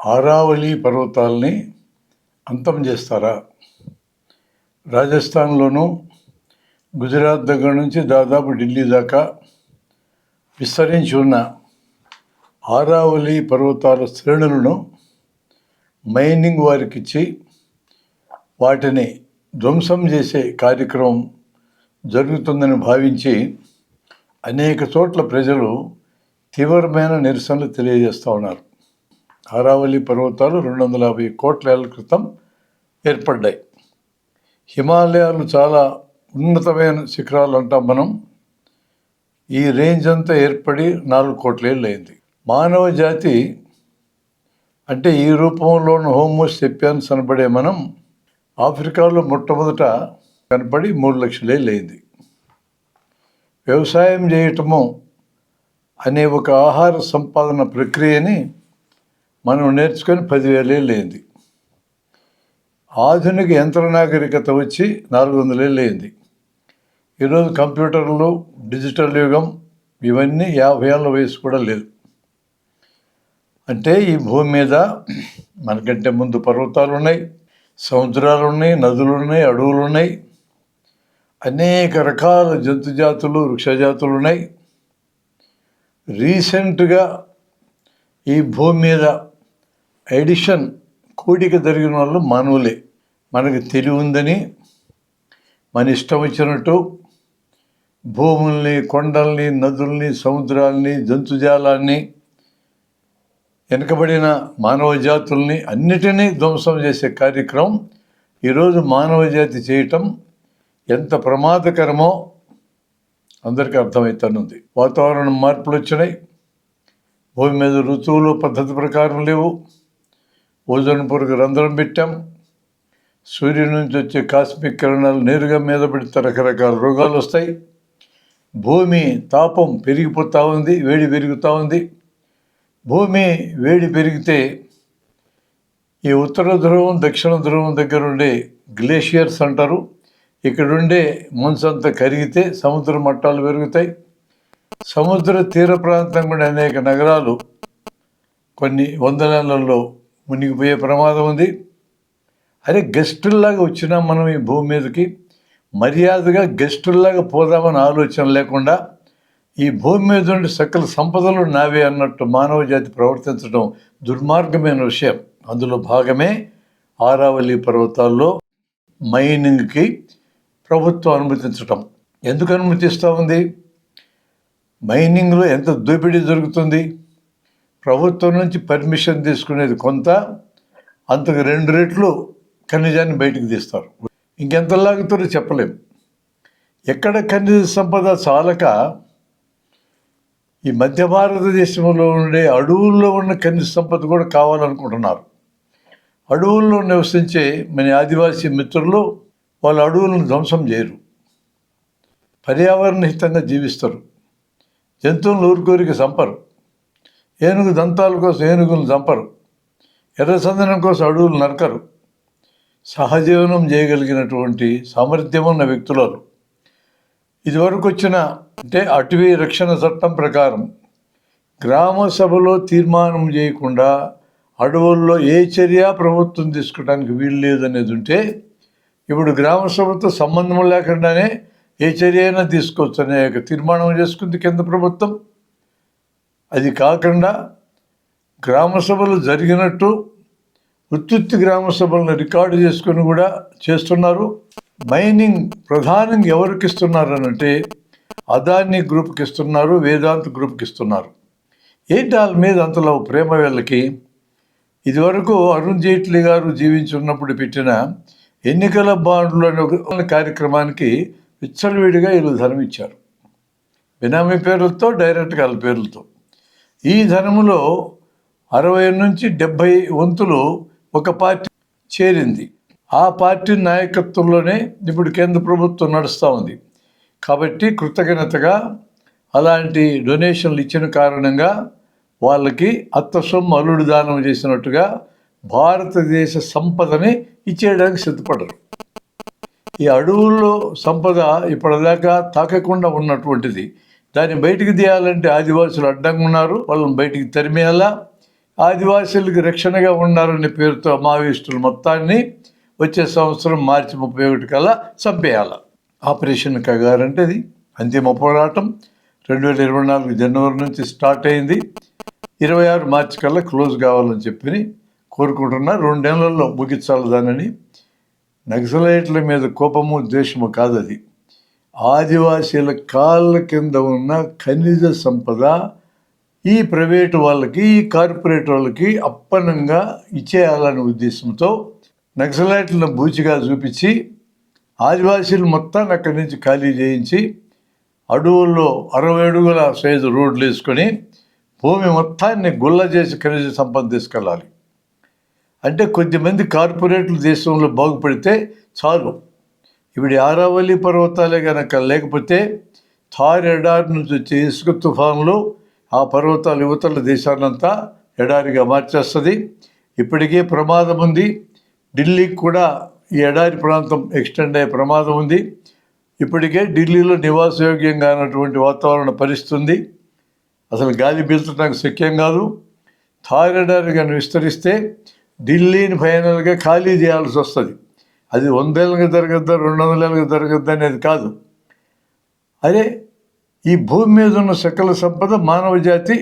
ఆరావళి పర్వతాల్ని అంతం చేస్తారా? రాజస్థాన్లోనూ గుజరాత్ దగ్గర నుంచి దాదాపు ఢిల్లీ దాకా విస్తరించి ఉన్న ఆరావళి పర్వతాల శ్రేణులను మైనింగ్ వారికిచ్చి వాటిని ధ్వంసం చేసే కార్యక్రమం జరుగుతుందని భావించి అనేక చోట్ల ప్రజలు తీవ్రమైన నిరసనలు తెలియజేస్తూ ఉన్నారు. ఆరావళి పర్వతాలు 250 కోట్ల ఏళ్ల క్రితం ఏర్పడ్డాయి. హిమాలయాలు చాలా ఉన్నతమైన శిఖరాలు అంటాం మనం. ఈ రేంజ్ అంతా ఏర్పడి 4 కోట్ల ఏళ్ళు అయింది. మానవ జాతి అంటే ఈ రూపంలోని హోమో సెపియన్స్ అనబడే మనం ఆఫ్రికాలో మొట్టమొదట కనపడి 3 లక్షల ఏళ్ళు అయింది. వ్యవసాయం చేయటము అనే ఒక ఆహార సంపాదన ప్రక్రియని మనం నేర్చుకొని 10,000 ఏళ్ళు అయింది. ఆధునిక యంత్ర నాగరికత వచ్చి 400 ఏళ్ళు అయింది. ఈరోజు కంప్యూటర్లు, డిజిటల్ యుగం ఇవన్నీ 50 ఏళ్ళ వయసు కూడా లేదు. అంటే ఈ భూమి మీద మనకంటే ముందు పర్వతాలు ఉన్నాయి, సముద్రాలు ఉన్నాయి, నదులు ఉన్నాయి, అడవులు ఉన్నాయి, అనేక రకాల జంతు జాతులు, వృక్ష జాతులు ఉన్నాయి. రీసెంట్గా ఈ భూమి మీద ఎడిషన్ కూడిక జరిగిన వాళ్ళు మానవులే. మనకు తెలివి ఉందని మన ఇష్టం వచ్చినట్టు భూముల్ని, కొండల్ని, నదుల్ని, సముద్రాల్ని, జంతుజాలాన్ని, వెనుకబడిన మానవ జాతుల్ని అన్నిటినీ ధ్వంసం చేసే కార్యక్రమం ఈరోజు మానవ జాతి చేయటం ఎంత ప్రమాదకరమో అందరికీ అర్థమవుతుంది. వాతావరణ మార్పులు వచ్చినాయి. భూమి మీద ఋతువులు పద్ధతి ప్రకారం లేవు. ఓజోన్ పొరకు రంధ్రం పెట్టాం. సూర్యుడి నుంచి వచ్చే కాస్మిక్ కిరణాలు నేరుగా మీద పెడితే రకరకాల రోగాలు వస్తాయి. భూమి తాపం పెరిగిపోతూ ఉంది, వేడి పెరుగుతూ ఉంది. భూమి వేడి పెరిగితే ఈ ఉత్తర ధ్రువం, దక్షిణ ధ్రువం దగ్గర ఉండే గ్లేషియర్స్ అంటారు, ఇక్కడుండే మంచు అంతా కరిగితే సముద్ర మట్టాలు పెరుగుతాయి. సముద్ర తీర ప్రాంతం కూడా అనేక నగరాలు కొన్ని వందల ఏళ్లలో మునిగిపోయే ప్రమాదం ఉంది. అదే గెస్టుల్లాగా వచ్చినాం మనం ఈ భూమి మీదకి, మర్యాదగా గెస్టుల్లాగా పోదామని ఆలోచన లేకుండా ఈ భూమి మీద ఉండే సకల సంపదలు నావే అన్నట్టు మానవ జాతి ప్రవర్తించడం దుర్మార్గమైన విషయం. అందులో భాగమే ఆరావళి పర్వతాల్లో మైనింగ్కి ప్రభుత్వం అనుమతించటం. ఎందుకు అనుమతిస్తూ ఉంది? మైనింగ్లో ఎంత దోపిడీ జరుగుతుంది. ప్రభుత్వం నుంచి పర్మిషన్ తీసుకునేది కొంత, అంతకు 2 రెట్లు ఖనిజాన్ని బయటకు తీస్తారు. ఇంకెంత లాగుతారో చెప్పలేం. ఎక్కడ ఖనిజ సంపద చాలక ఈ మధ్య భారతదేశంలో ఉండే అడవుల్లో ఉన్న ఖనిజ సంపద కూడా కావాలనుకుంటున్నారు. అడవుల్లో నివసించే మన ఆదివాసీ మిత్రులు వాళ్ళ అడవులను ధ్వంసం చేయరు, పర్యావరణ హితంగా జీవిస్తారు. జంతువులను ఊరుకోరికి చంపరు. ఏనుగు దంతాల కోసం ఏనుగులను చంపరు. ఎర్రచందనం కోసం అడవులు నరకరు. సహజీవనం చేయగలిగినటువంటి సామర్థ్యం ఉన్న వ్యక్తులు. ఇదివరకు వచ్చిన అంటే అటవీ రక్షణ చట్టం ప్రకారం గ్రామ సభలో తీర్మానం చేయకుండా అడవుల్లో ఏ చర్య ప్రభుత్వం తీసుకోవడానికి వీలు లేదనేది ఉంటే, ఇప్పుడు గ్రామ సభతో సంబంధం లేకుండానే ఏ చర్య అయినా తీసుకోవచ్చు అనే తీర్మానం చేసుకుంది కేంద్ర ప్రభుత్వం. అది కాకుండా గ్రామ సభలు జరిగినట్టు ఉత్తుత్తి గ్రామ సభలను రికార్డు చేసుకుని కూడా చేస్తున్నారు. మైనింగ్ ప్రధానంగా ఎవరికి ఇస్తున్నారు అని అంటే అదానీ గ్రూప్కి ఇస్తున్నారు, వేదాంత్ గ్రూప్కి ఇస్తున్నారు. ఏంటి వాళ్ళ మీద అంతలో ప్రేమ వీళ్ళకి? ఇదివరకు అరుణ్ జైట్లీ గారు జీవించున్నప్పుడు పెట్టిన ఎన్నికల బాండ్లు అనే ఒక కార్యక్రమానికి విచ్చలవిడిగా వీళ్ళు ధనం ఇచ్చారు. బినామీ పేర్లతో, డైరెక్ట్గా వాళ్ళ పేర్లతో. ఈ ధనములో 60 నుంచి 70 వంతులు ఒక పార్టీ చేరింది. ఆ పార్టీ నాయకత్వంలోనే ఇప్పుడు కేంద్ర ప్రభుత్వం నడుస్తూ ఉంది. కాబట్టి కృతజ్ఞతగా అలాంటి డొనేషన్లు ఇచ్చిన కారణంగా వాళ్ళకి అత్త సొమ్ము అల్లుడు దానం చేసినట్టుగా భారతదేశ సంపదని ఇచ్చేయడానికి సిద్ధపడరు. ఈ అడవుల్లో సంపద ఇప్పటిదాకా తాకకుండా ఉన్నటువంటిది, దాన్ని బయటికి తీయాలంటే ఆదివాసులు అడ్డంగా ఉన్నారు. వాళ్ళని బయటికి తరిమేయాలా. ఆదివాసీలకు రక్షణగా ఉండాలనే పేరుతో మావోయిస్టులు మొత్తాన్ని వచ్చే సంవత్సరం మార్చి 31 కల్లా చంపేయాలి. ఆపరేషన్ కగార్ అంటే అది అంతిమ పోరాటం 2024 జనవరి నుంచి స్టార్ట్ అయింది. 26 మార్చి కల్లా క్లోజ్ కావాలని చెప్పి కోరుకుంటున్నారు. 2 నెలల్లో ముగించాలి దానిని. నక్సలైట్ల మీద కోపము ద్వేషము కాదు, అది ఆదివాసీల కాళ్ళ కింద ఉన్న ఖనిజ సంపద ఈ ప్రైవేటు వాళ్ళకి, ఈ కార్పొరేట్ వాళ్ళకి అప్పనంగా ఇచ్చేయాలనే ఉద్దేశంతో నక్సలైట్లను బూచిగా చూపించి ఆదివాసీలు మొత్తాన్ని అక్కడి నుంచి ఖాళీ చేయించి అడవుల్లో 60 అడుగుల సైజు రోడ్లు వేసుకొని భూమి మొత్తాన్ని గుల్ల చేసి ఖనిజ సంపద తీసుకెళ్ళాలి. అంటే కొద్దిమంది కార్పొరేట్లు దేశంలో బాగుపడితే చాలు. ఇప్పుడు ఆరావళి పర్వతాలే కనుక లేకపోతే థార్ ఎడారి నుంచి వచ్చే ఇసుక తుఫాన్లు ఆ పర్వతాలు యువతల దేశాన్నంతా ఎడారిగా మార్చేస్తుంది. ఇప్పటికే ప్రమాదం ఉంది. ఢిల్లీకి కూడా ఈ ఎడారి ప్రాంతం ఎక్స్టెండ్ అయ్యే ప్రమాదం ఉంది. ఇప్పటికే ఢిల్లీలో నివాసయోగ్యంగా ఉన్నటువంటి వాతావరణ పరిస్థితి. అసలు గాలి పీల్చడానికి శక్యం కాదు. థార్ ఎడారి కానీ విస్తరిస్తే ఢిల్లీని ఫైనల్గా ఖాళీ చేయాల్సి వస్తుంది. అది 100 ఏళ్ళకి జరగద్దా 200 ఏళ్ళకి జరగద్దా అనేది కాదు. అదే ఈ భూమి మీద ఉన్న సకల సంపద మానవ జాతి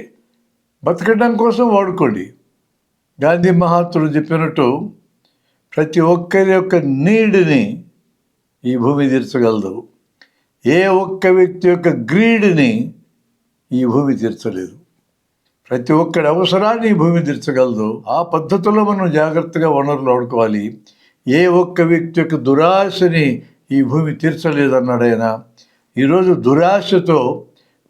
బతకడం కోసం వాడుకోండి. గాంధీ మహాత్ముడు చెప్పినట్టు ప్రతి ఒక్కరి యొక్క నీడ్ని ఈ భూమి తీర్చగలదు. ఏ ఒక్క వ్యక్తి యొక్క గ్రీడ్ని ఈ భూమి తీర్చలేదు. ప్రతి ఒక్కడి అవసరాన్ని ఈ భూమి తీర్చగలదు. ఆ పద్ధతిలో మనం జాగ్రత్తగా వనరులు వాడుకోవాలి. ఏ ఒక్క వ్యక్తి యొక్క దురాశని ఈ భూమి తీర్చలేదన్నాడు ఆయన. ఈరోజు దురాశతో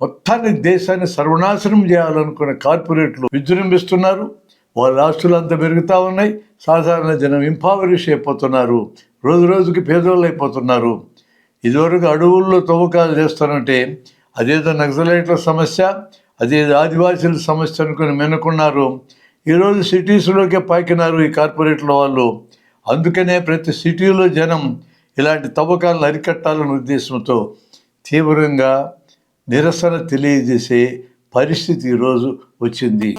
మొత్తాన్ని దేశాన్ని సర్వనాశనం చేయాలనుకున్న కార్పొరేట్లు విజృంభిస్తున్నారు. వాళ్ళ ఆస్తులు అంతా పెరుగుతూ ఉన్నాయి. సాధారణ జనం ఇంపావరిష్ అయిపోతున్నారు. రోజు రోజుకి పేదోళ్ళు అయిపోతున్నారు. ఇదివరకు అడవుల్లో తవ్వకాలు చేస్తానంటే అదేదో నక్సలైట్ల సమస్య, అదేదో ఆదివాసీల సమస్య అనుకుని మెనుకున్నారు. ఈరోజు సిటీస్లోకే పాకినారు ఈ కార్పొరేట్ల వాళ్ళు. అందుకనే ప్రతి సిటీలో జనం ఇలాంటి తవ్వకాలను అరికట్టాలనే ఉద్దేశంతో తీవ్రంగా నిరసన తెలియజేసే పరిస్థితి ఈరోజు వచ్చింది.